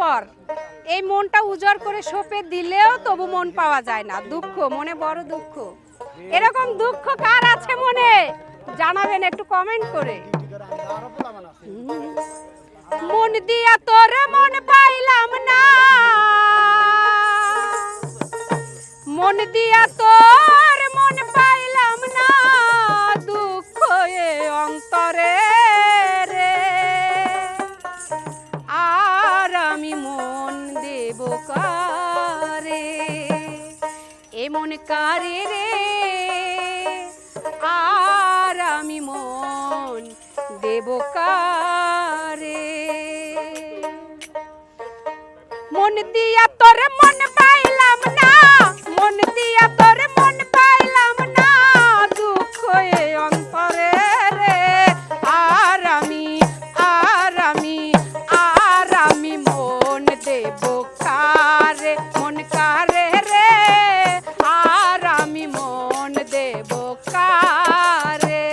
পর এই মনটা উজাড় করে সঁপে দিলেও তবু মন পাওয়া যায় না। দুঃখ, মনে বড় দুঃখ। এরকম দুঃখ কার আছে মনে? জানাবেন একটু কমেন্ট করে। মন দিয়া তোর মন পাইলাম না, মন দিয়া তোর মন পাইলাম না, দুঃখ এ অন্তরে রে। আর আমি মন দেব কারে, এ মন কারে রে। আর আমি মন দেব কারে। মন দিয়া তোর মন পাইলাম না, মন দিয়া তোর মন পাইলাম না, দুঃখ এ অন্তরে রে। আর আমি মন দেব কারে, মন কারে রে। আর আমি মন দেব কারে।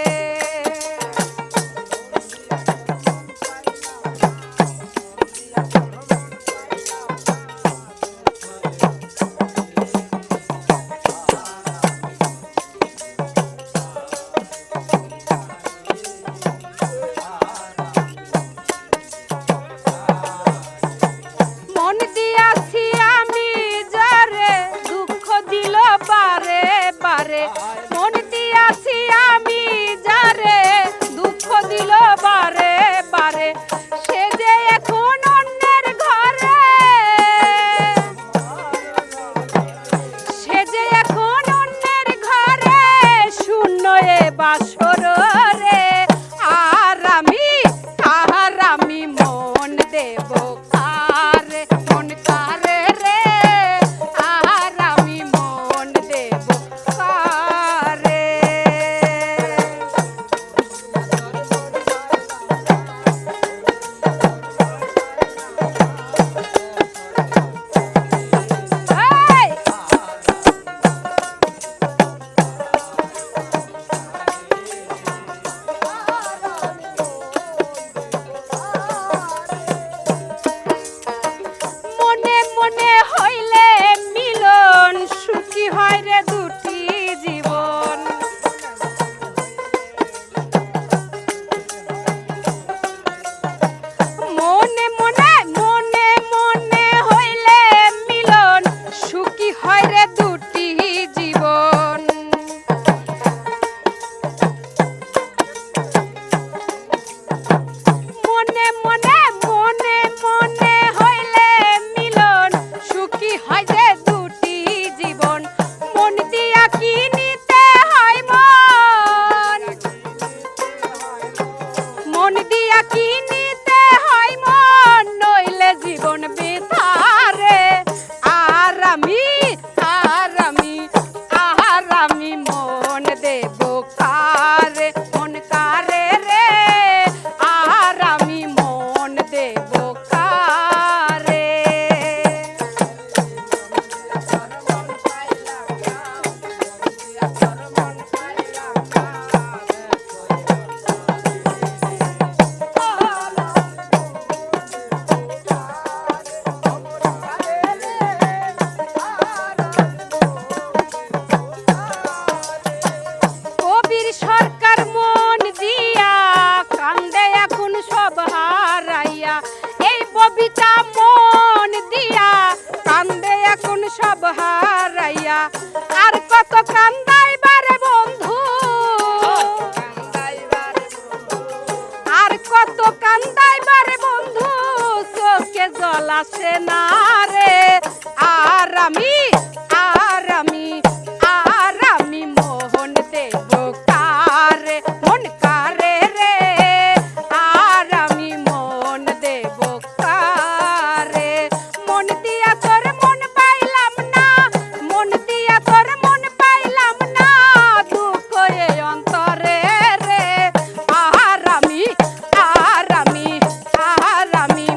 মন দিয়াছি আমি যারে, দুঃখ দিল বারে বারে। মন দিয়াছি আমি যারে, দুঃখ দিল বারে বারে। সে যে এখন অন্যের ঘরে, সে যে এখন অন্যের ঘরে, শূন্য এ বাসর রে। আর আমি মন দেব কারে, মন কারে রে। আর আমি মন দেব কারে। এই! মনে মনে হইলে মিলন, সুখী হয় রে দুটি জীবন। মনে মনে হইলে মিলন, সুখী হয় রে দুটি জীবন। মনে মনে হইলে মিলন, সুখী হয় যে দুটি জীবন। মন দিয়া কি নিতে হয় মন, মন দিয়া কি নিতে হয় মন, নইলে জীবন বেথারে। আর আমি মন দেব কারে, মন কারে রে। আর আমি মন দেব কারে। কবির সরকার মন দিয়া কান্দে এখন সব হারাইয়া। এই ববিতা মন দিয়া কান্দে এখন সব হারাইয়া। আর কত কান্দাইবারে বন্ধু, আর কত কান্দাইবারে বন্ধু, চোখে জল আসে না রে। আর আমি মোহন দেব কারে, মন কারে রে। আর আমি মন দেব কারে। মন দিয়া তোর মন পাইলাম না, মন দিয়া তোর মন পাইলাম না, দুঃখ এ অন্তরে রে। আর আমি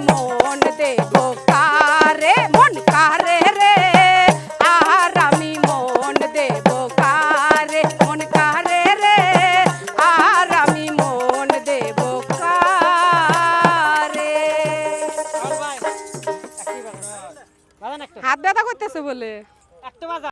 মন দেব কারে, মন কারে রে। বাজান একটা হাত ব্যথা করতেছে বলে একটা বাজা